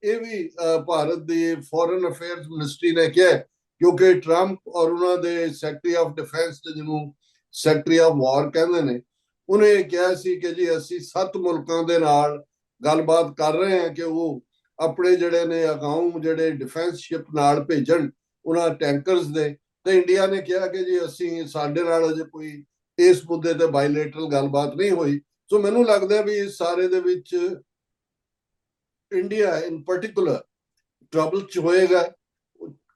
ਇਹ ਵੀ ਭਾਰਤ ਦੀ ਫੋਰਨ ਅਫੇਅਰਸ ਮਿਨਿਸਟਰੀ ਨੇ ਕਿਹਾ, ਕਿਉਂਕਿ ਟਰੰਪ ਔਰ ਉਹਨਾਂ ਦੇ ਸੈਕਟਰੀ ਆਫ ਡਿਫੈਂਸ ਜਿਹਨੂੰ ਸੈਕਟਰੀ ਆਫ ਵਾਰ ਕਹਿੰਦੇ ਨੇ, ਉਹਨੇ ਕਿਹਾ ਸੀ ਕਿ ਜੀ ਅਸੀਂ 7 ਮੁਲਕਾਂ ਦੇ ਨਾਲ ਗੱਲਬਾਤ ਕਰ ਰਹੇ ਹਾਂ ਕਿ ਉਹ ਆਪਣੇ ਜਿਹੜੇ ਨੇ ਅਗਾਊਂ ਜਿਹੜੇ ਡਿਫੈਂਸ ਸ਼ਿਪ ਨਾਲ ਭੇਜਣ ਉਹਨਾਂ ਟੈਂਕਰਸ ਦੇ। ਤੇ ਇੰਡੀਆ ਨੇ ਕਿਹਾ ਕਿ ਜੀ ਅਸੀਂ ਸਾਡੇ ਨਾਲ ਅਜੇ ਕੋਈ ਇਸ ਮੁੱਦੇ ਤੇ ਬਾਇਲੇਟਰਲ ਗੱਲਬਾਤ ਨਹੀਂ ਹੋਈ। ਸੋ ਮੈਨੂੰ ਲੱਗਦਾ ਵੀ ਇਸ ਸਾਰੇ ਦੇ ਵਿੱਚ ਇੰਡੀਆ ਇਨ ਪਾਰਟਿਕੂਲਰ ਟਰਬਲ ਚ ਹੋਏਗਾ।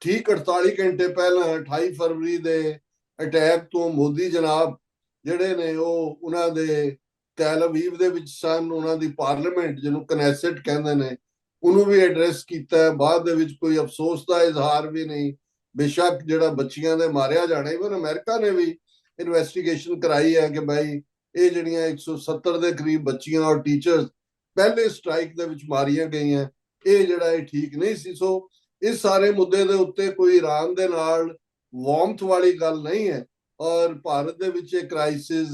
ਠੀਕ 48 ਘੰਟੇ ਪਹਿਲਾਂ 28 ਫਰਵਰੀ ਦੇ ਅਟੈਕ ਤੋਂ ਮੋਦੀ ਜਨਾਬ ਜਿਹੜੇ ਨੇ ਉਹ ਉਹਨਾਂ ਦੇ ਤੈਲ ਅਵੀਵ ਦੇ ਵਿੱਚ ਸਨ। ਉਹਨਾਂ ਦੀ ਪਾਰਲੀਮੈਂਟ ਜਿਹਨੂੰ ਕਨੈਸਟ ਕਹਿੰਦੇ ਨੇ ਉਹਨੂੰ ਵੀ ਐਡਰੈਸ ਕੀਤਾ। ਬਾਅਦ ਦੇ ਵਿੱਚ ਕੋਈ ਅਫਸੋਸ ਦਾ ਇਜ਼ਹਾਰ ਵੀ ਨਹੀਂ। ਬੇਸ਼ੱਕ ਜਿਹੜਾ ਬੱਚੀਆਂ ਦੇ ਮਾਰਿਆ ਜਾਣਾ, ਇਵਨ ਅਮਰੀਕਾ ਨੇ ਵੀ ਇਨਵੈਸਟੀਗੇਸ਼ਨ ਕਰਾਈ ਹੈ ਕਿ ਭਾਈ ਇਹ ਜਿਹੜੀਆਂ 170 ਦੇ ਕਰੀਬ ਬੱਚੀਆਂ ਔਰ ਟੀਚਰਸ ਪਹਿਲੇ ਸਟ੍ਰਾਈਕ ਦੇ ਵਿੱਚ ਮਾਰੀਆਂ ਗਈਆਂ, ਇਹ ਜਿਹੜਾ ਇਹ ਠੀਕ ਨਹੀਂ ਸੀ। ਸੋ ਇਸ ਸਾਰੇ ਮੁੱਦੇ ਦੇ ਉੱਤੇ ਕੋਈ ਈਰਾਨ ਦੇ ਨਾਲ ਵਾਰਮਥ ਵਾਲੀ ਗੱਲ ਨਹੀਂ ਹੈ। ਔਰ ਭਾਰਤ ਦੇ ਵਿੱਚ ਇਹ ਕ੍ਰਾਈਸਿਸ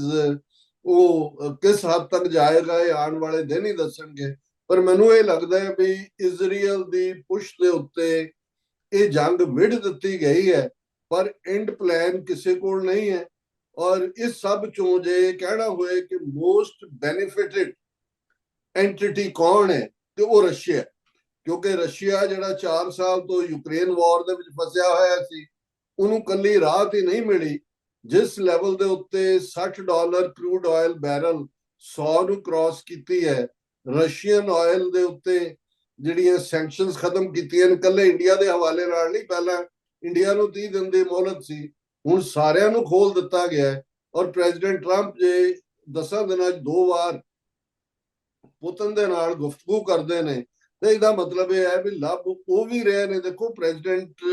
ਉਹ ਕਿਸ ਹੱਦ ਤੱਕ ਜਾਏਗਾ ਇਹ ਆਉਣ ਵਾਲੇ ਦਿਨ ਹੀ ਦੱਸਣਗੇ। ਪਰ ਮੈਨੂੰ ਇਹ ਲੱਗਦਾ ਹੈ ਵੀ ਇਜ਼ਰਾਈਲ ਦੀ ਪੁਸ਼ ਦੇ ਉੱਤੇ ਇਹ ਜੰਗ ਵਿੜ ਦਿੱਤੀ ਗਈ ਹੈ, ਪਰ ਐਂਡ ਪਲਾਨ ਕਿਸੇ ਕੋਲ ਨਹੀਂ ਹੈ। ਔਰ ਇਸ ਸਭ ਚੋਂ ਜੇ ਕਹਿਣਾ ਹੋਏ ਕਿ ਮੋਸਟ ਬੈਨੀਫਿਟਡ ਐਂਟੀਟੀ ਕੌਣ ਹੈ ਤੇ ਉਹ ਰਸ਼ੀਆ, ਕਿਉਂਕਿ ਰਸ਼ੀਆ ਜਿਹੜਾ 4 ਸਾਲ ਤੋਂ ਯੂਕਰੇਨ ਵਾਰ ਦੇ ਵਿੱਚ ਫਸਿਆ ਹੋਇਆ ਸੀ, ਉਹਨੂੰ ਕੱਲੀ ਰਾਹਤ ਹੀ ਨਹੀਂ ਮਿਲੀ। ਜਿਸ ਲੈਵਲ ਦੇ ਉੱਤੇ $60 ਕਰੂਡ ਆਇਲ ਬੈਰਲ 100 ਨੂੰ ਕ੍ਰਾਸ ਕੀਤੀ ਹੈ, ਰਸ਼ੀਅਨ ਆਇਲ ਦੇ ਉੱਤੇ ਜਿਹੜੀਆਂ ਸੈਂਕਸ਼ਨਸ ਖਤਮ ਕੀਤੀਆਂ ਨੇ ਕੱਲੇ ਇੰਡੀਆ ਦੇ ਹਵਾਲੇ ਨਾਲ ਨਹੀਂ, ਪਹਿਲਾਂ ਇੰਡੀਆ ਨੂੰ 30 ਦਿਨ ਦੀ ਮੋਹਲਤ ਸੀ, ਹੁਣ ਸਾਰਿਆਂ ਨੂੰ ਖੋਲ ਦਿੱਤਾ ਗਿਆ ਹੈ। ਔਰ ਪ੍ਰੈਜ਼ੀਡੈਂਟ ਟਰੰਪ ਜੇ 10 ਦਿਨਾਂ 'ਚ 2 ਵਾਰ ਪੁਤਨ ਦੇ ਨਾਲ ਗੁਫ਼ਤਗੂ ਕਰਦੇ ਨੇ ਤੇ ਇਹਦਾ ਮਤਲਬ ਇਹ ਹੈ ਵੀ ਲੱਭ ਉਹ ਵੀ ਰਹੇ ਨੇ। ਦੇਖੋ ਪ੍ਰੈਜ਼ੀਡੈਂਟ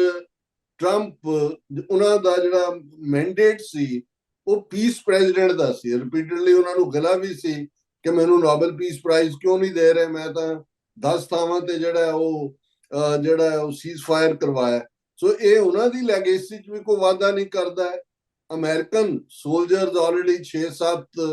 ਟਰੰਪ ਉਹਨਾਂ ਦਾ ਜਿਹੜਾ ਮੈਂਡੇਟ ਸੀ ਉਹ ਪੀਸ ਪ੍ਰੈਜ਼ੀਡੈਂਟ ਦਾ ਸੀ। ਰਿਪੀਟਡਲੀ ਉਹਨਾਂ ਨੂੰ ਗਲਾ ਵੀ ਸੀ ਕਿ ਮੈਨੂੰ ਨੋਬਲ ਪੀਸ ਪ੍ਰਾਈਜ਼ ਕਿਉਂ ਨਹੀਂ ਦੇ ਰਹੇ, ਮੈਂ ਤਾਂ 10 ਥਾਵਾਂ ਤੇ ਜਿਹੜਾ ਉਹ ਸੀਜ਼ ਫਾਇਰ ਕਰਵਾਇਆ। ਸੋ ਇਹ ਉਹਨਾਂ ਦੀ ਲੈਗੇਸੀ 'ਚ ਵੀ ਕੋਈ ਵਾਧਾ ਨਹੀਂ ਕਰਦਾ ਹੈ। ਅਮਰੀਕਨ ਸੋਲਜਰਸ ਆਲਰੇਡੀ 6-7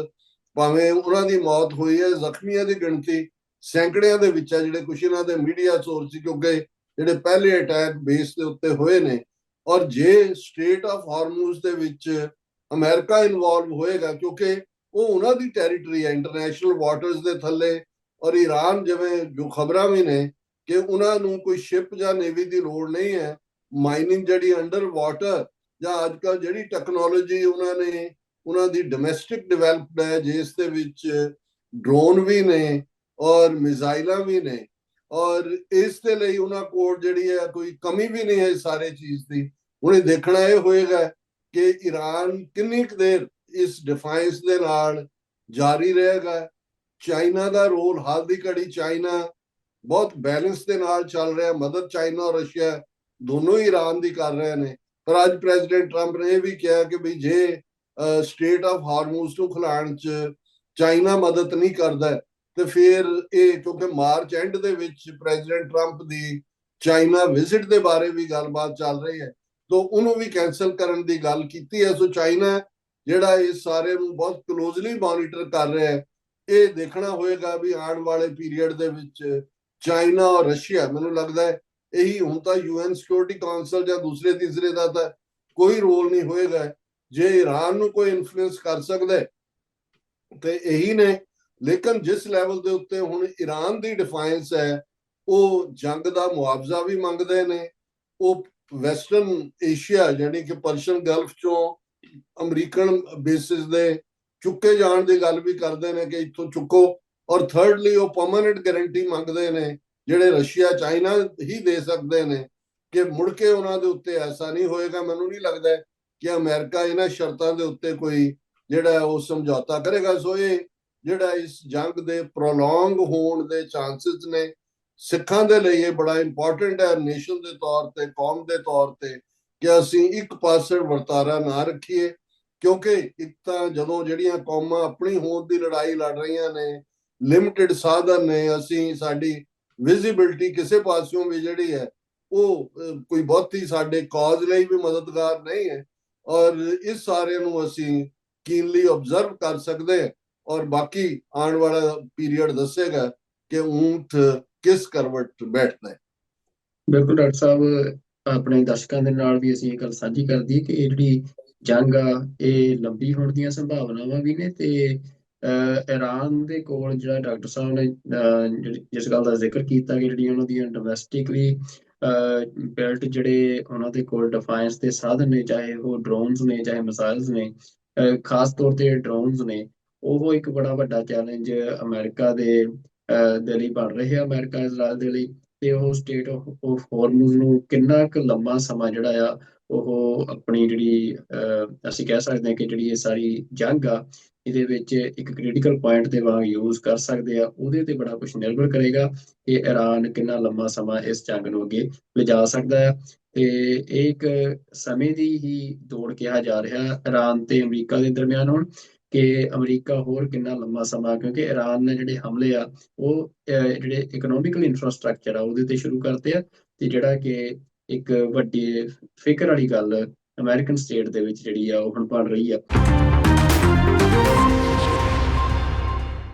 ਭਾਵੇਂ ਉਹਨਾਂ ਦੀ ਮੌਤ ਹੋਈ ਹੈ, ਜ਼ਖਮੀਆਂ ਦੀ ਗਿਣਤੀ ਸੈਂਕੜਿਆਂ ਦੇ ਵਿੱਚ ਹੈ, ਜਿਹੜੇ ਕੁਛ ਇਹਨਾਂ ਦੇ ਮੀਡੀਆ ਸੋਰਸ ਸੀ, ਕਿਉਂਕਿ ਜਿਹੜੇ ਪਹਿਲੇ ਅਟੈਕ ਬੇਸ ਦੇ ਉੱਤੇ ਹੋਏ ਨੇ। ਔਰ ਜੇ ਸਟ੍ਰੇਟ ਆਫ ਹਾਰਮੂਜ਼ ਦੇ ਵਿੱਚ ਅਮਰੀਕਾ ਇਨਵੋਲਵ ਹੋਏਗਾ, ਕਿਉਂਕਿ ਉਹ ਉਹਨਾਂ ਦੀ ਟੈਰੀਟਰੀ ਹੈ ਇੰਟਰਨੈਸ਼ਨਲ ਵਾਟਰਸ ਦੇ ਥੱਲੇ, ਔਰ ਈਰਾਨ ਜਿਵੇਂ ਜੋ ਖਬਰਾਂ ਵੀ ਨੇ ਕਿ ਉਹਨਾਂ ਨੂੰ ਕੋਈ ਸ਼ਿਪ ਜਾਂ ਨੇਵੀ ਦੀ ਲੋੜ ਨਹੀਂ ਹੈ। ਮਾਈਨਿੰਗ ਜਿਹੜੀ ਅੰਡਰ ਵਾਟਰ ਜਾਂ ਅੱਜ ਕੱਲ੍ਹ ਜਿਹੜੀ ਟੈਕਨੋਲੋਜੀ ਉਹਨਾਂ ਦੀ ਡੋਮੈਸਟਿਕ ਡਿਵੈਲਪਡ ਹੈ, ਜਿਸ ਦੇ ਵਿੱਚ ਡਰੋਨ ਵੀ ਨੇ ਔਰ ਮਿਜ਼ਾਈਲਾਂ ਵੀ ਨੇ, ਔਰ ਇਸ ਦੇ ਲਈ ਉਹਨਾਂ ਕੋਲ ਜਿਹੜੀ ਹੈ ਕੋਈ ਕਮੀ ਵੀ ਨਹੀਂ ਹੈ ਇਸ ਸਾਰੇ ਚੀਜ਼ ਦੀ। ਹੁਣ ਇਹ ਦੇਖਣਾ ਇਹ ਹੋਏਗਾ ਕਿ ਈਰਾਨ ਕਿੰਨੀ ਕੁ ਦੇਰ ਇਸ ਡਿਫਾਈਂਸ ਦੇ ਨਾਲ ਜਾਰੀ ਰਹੇਗਾ। ਚਾਈਨਾ ਦਾ ਰੋਲ ਹਾਲ ਦੀ ਘੜੀ ਚਾਈਨਾ ਬਹੁਤ ਬੈਲੈਂਸ ਦੇ ਨਾਲ ਚੱਲ ਰਿਹਾ, ਮਦਦ ਚਾਈਨਾ ਔਰ ਰਸ਼ੀਆ ਦੋਨੋਂ ਹੀ ਈਰਾਨ ਦੀ ਕਰ ਰਹੇ ਨੇ। ਪਰ ਅੱਜ ਪ੍ਰੈਜ਼ੀਡੈਂਟ ਟਰੰਪ ਨੇ ਇਹ ਵੀ ਕਿਹਾ ਕਿ ਵੀ ਜੇ ਸਟ੍ਰੇਟ ਆਫ ਹਾਰਮੂਜ਼ ਨੂੰ ਖੁਲਾਉਣ 'ਚ ਚਾਈਨਾ ਮਦਦ ਨਹੀਂ ਕਰਦਾ ਤੇ ਫਿਰ ਇਹ, ਕਿਉਂਕਿ ਮਾਰਚ ਐਂਡ ਦੇ ਵਿੱਚ ਪ੍ਰੈਜ਼ੀਡੈਂਟ ਟਰੰਪ ਦੀ ਚਾਈਨਾ ਵਿਜ਼ਿਟ ਦੇ ਬਾਰੇ ਵੀ ਗੱਲਬਾਤ ਚੱਲ ਰਹੀ ਹੈ, ਤਾਂ ਉਹਨੂੰ ਵੀ ਕੈਂਸਲ ਕਰਨ ਦੀ ਗੱਲ ਕੀਤੀ ਹੈ। ਸੋ ਚਾਈਨਾ ਜਿਹੜਾ ਇਸ ਸਾਰੇ ਨੂੰ ਬਹੁਤ ਕਲੋਜ਼ਲੀ ਮੋਨੀਟਰ ਕਰ ਰਿਹਾ ਹੈ। ਇਹ ਦੇਖਣਾ ਹੋਏਗਾ ਵੀ ਆਉਣ ਵਾਲੇ ਪੀਰੀਅਡ ਦੇ ਵਿੱਚ ਚਾਈਨਾ ਔਰ ਰਸ਼ੀਆ, ਮੈਨੂੰ ਲੱਗਦਾ ਹੈ ਇਹੀ ਹੁਣ ਤਾਂ UN ਸਿਕਿਉਰਿਟੀ ਕਾਉਂਸਲ ਜਾਂ ਦੂਸਰੇ ਤੀਸਰੇ ਦਾ ਤਾਂ ਕੋਈ ਰੋਲ ਨਹੀਂ ਹੋਏਗਾ। ਜੇ ਈਰਾਨ ਨੂੰ ਕੋਈ ਇਨਫਲੂਐਂਸ ਕਰ ਸਕਦਾ ਤੇ ਇਹੀ ਨੇ। ਲੇਕਿਨ ਜਿਸ ਲੈਵਲ ਦੇ ਉੱਤੇ ਹੁਣ ਈਰਾਨ ਦੀ ਡਿਫਾਈਂਸ ਹੈ, ਉਹ ਜੰਗ ਦਾ ਮੁਆਵਜ਼ਾ ਵੀ ਮੰਗਦੇ ਨੇ। ਉਹ ਵੈਸਟਰਨ ਏਸ਼ੀਆ ਯਾਨੀ ਕਿ ਪਰਸ਼ੀਅਨ ਗਲਫ ਚੋਂ ਅਮਰੀਕਨ ਬੇਸਿਸ ਦੇ ਚੁੱਕੇ ਜਾਣ ਦੀ ਗੱਲ ਵੀ ਕਰਦੇ ਨੇ ਕਿ ਇੱਥੋਂ ਚੁੱਕੋ। ਔਰ ਥਰਡਲੀ ਉਹ ਪਰਮਾਨੈਂਟ ਗਾਰੰਟੀ ਮੰਗਦੇ ਨੇ ਜਿਹੜੇ ਰਸ਼ੀਆ ਚਾਈਨਾ ਹੀ ਦੇ ਸਕਦੇ ਨੇ ਕਿ ਮੁੜ ਕੇ ਉਹਨਾਂ ਦੇ ਉੱਤੇ ਐਸਾ ਨਹੀਂ ਹੋਏਗਾ। ਮੈਨੂੰ ਨਹੀਂ ਲੱਗਦਾ ਕਿ ਅਮਰੀਕਾ ਇਹਨਾਂ ਸ਼ਰਤਾਂ ਦੇ ਉੱਤੇ ਕੋਈ ਜਿਹੜਾ ਉਹ ਸਮਝੌਤਾ ਕਰੇਗਾ। ਸੋ ਇਹ ਜਿਹੜਾ ਇਸ ਜੰਗ ਦੇ ਪ੍ਰੋਲੋਂਗ ਹੋਣ ਦੇ ਚਾਂਸਸ ਨੇ, ਸਿੱਖਾਂ ਦੇ ਲਈ ਇਹ ਬੜਾ ਇੰਪੋਰਟੈਂਟ ਹੈ ਨੇਸ਼ਨ ਦੇ ਤੌਰ ਤੇ, ਕੌਮ ਦੇ ਤੌਰ ਤੇ, ਕਿ ਅਸੀਂ ਇੱਕ ਪਾਸੇ ਵਰਤਾਰਾ ਨਾ ਰੱਖੀਏ। ਕਿਉਂਕਿ ਇੱਕ ਤਾਂ ਜਦੋਂ ਜਿਹੜੀਆਂ ਕੌਮਾਂ ਆਪਣੀ ਹੋਂਦ ਦੀ ਲੜਾਈ ਲੜ ਰਹੀਆਂ ਨੇ, ਲਿਮਿਟਿਡ ਸਾਧਨ ਨੇ, ਅਸੀਂ ਸਾਡੀ ਵਿਜ਼ਿਬਿਲਟੀ ਕਿਸੇ ਪਾਸਿਓਂ ਵੀ ਜਿਹੜੀ ਹੈ ਉਹ ਕੋਈ ਬਹੁਤੀ ਸਾਡੇ ਕਾਜ਼ ਲਈ ਵੀ ਮਦਦਗਾਰ ਨਹੀਂ ਹੈ। ਔਰ ਇਸ ਸਾਰੇ ਨੂੰ ਅਸੀਂ ਕੀਨਲੀ ਆਬਜ਼ਰਵ ਕਰ ਸਕਦੇ ਹਾਂ, ਔਰ ਬਾਕੀ ਆਉਣ ਵਾਲਾ ਪੀਰੀਅਡ ਦੱਸੇਗਾ ਕਿ ਊਂਠ ਕਿਸ ਕਰਵਟ ਬੈਠਦਾ ਹੈ। ਬਿਲਕੁਲ ਡਾਕਟਰ ਸਾਹਿਬ, ਆਪਣੇ ਦਰਸ਼ਕਾਂ ਦੇ ਨਾਲ ਵੀ ਅਸੀਂ ਇਹ ਗੱਲ ਸਾਂਝੀ ਕਰਦੀ ਕਿ ਇਹ ਜਿਹੜੀ ਜੰਗ ਆ ਇਹ ਲੰਬੀ ਹੋਣ ਦੀਆਂ ਸੰਭਾਵਨਾਵਾਂ ਵੀ ਨੇ। ਤੇ ਈਰਾਨ ਦੇ ਕੋਲ ਜਿਹੜਾ ਡਾਕਟਰ ਸਾਹਿਬ ਨੇ ਜਿਸ ਗੱਲ ਦਾ ਜ਼ਿਕਰ ਕੀਤਾ ਕਿ ਜਿਹੜੀਆਂ ਉਹਨਾਂ ਦੀਆਂ ਡੋਮੈਸਟਿਕਲੀ ਬਿਲਟ ਜਿਹੜੇ ਉਹਨਾਂ ਦੇ ਕੋਲ ਡਿਫਾਈਂਸ ਦੇ ਸਾਧਨ ਨੇ, ਚਾਹੇ ਉਹ ਡਰੋਨਸ ਨੇ ਚਾਹੇ ਮਿਸਾਈਲਸ ਨੇ, ਖਾਸ ਤੌਰ ਤੇ ਡਰੋਨਸ ਨੇ, ਉਹ ਇੱਕ ਬੜਾ ਵੱਡਾ ਚੈਲੰਜ ਅਮਰੀਕਾ ਦੇ ਲਈ ਬਣ ਰਹੇ ਆ, ਅਮਰੀਕਾ ਇਜ਼ਰਾਈਲ ਦੇ ਲਈ। ਤੇ ਉਹ ਸਟੇਟ ਆਫ ਹਾਰਮੂਜ਼ ਨੂੰ ਕਿੰਨਾ ਕੁ ਲੰਮਾ ਸਮਾਂ ਜਿਹੜਾ ਆ ਉਹ ਆਪਣੀ ਜਿਹੜੀ ਅਸੀਂ ਕਹਿ ਸਕਦੇ ਹਾਂ ਕਿ ਜਿਹੜੀ ਇਹ ਸਾਰੀ ਜੰਗ ਆ ਇਹਦੇ ਵਿੱਚ ਇੱਕ ਕ੍ਰਿਟੀਕਲ ਪੁਆਇੰਟ ਦੇ ਵਾਂਗ ਯੂਜ਼ ਕਰ ਸਕਦੇ ਆ, ਉਹਦੇ ਤੇ ਬੜਾ ਕੁਝ ਨਿਰਭਰ ਕਰੇਗਾ ਕਿ ਈਰਾਨ ਕਿੰਨਾ ਲੰਮਾ ਸਮਾਂ ਇਸ ਜੰਗ ਨੂੰ ਅੱਗੇ ਲਿਜਾ ਸਕਦਾ ਆ। ਤੇ ਇਹ ਇੱਕ ਸਮੇਂ ਦੀ ਹੀ ਦੌੜ ਕਿਹਾ ਜਾ ਰਿਹਾ ਈਰਾਨ ਤੇ ਅਮਰੀਕਾ ਦੇ ਦਰਮਿਆਨ ਹੁਣ, ਕਿ ਅਮਰੀਕਾ ਹੋਰ ਕਿੰਨਾ ਲੰਮਾ ਸਮਾਂ, ਕਿਉਂਕਿ ਈਰਾਨ ਨੇ ਜਿਹੜੇ ਹਮਲੇ ਆ ਉਹ ਜਿਹੜੇ ਇਕਨੋਮਿਕਲ ਇਨਫਰਾਸਟਰਕਚਰ ਆ ਉਹਦੇ ਤੇ ਸ਼ੁਰੂ ਕਰਦੇ ਆ, ਤੇ ਜਿਹੜਾ ਕਿ ਇੱਕ ਵੱਡੀ ਫਿਕਰ ਵਾਲੀ ਗੱਲ ਅਮਰੀਕਨ ਸਟੇਟ ਦੇ ਵਿੱਚ ਜਿਹੜੀ ਆ ਉਹ ਹੁਣ ਬਣ ਰਹੀ ਆ।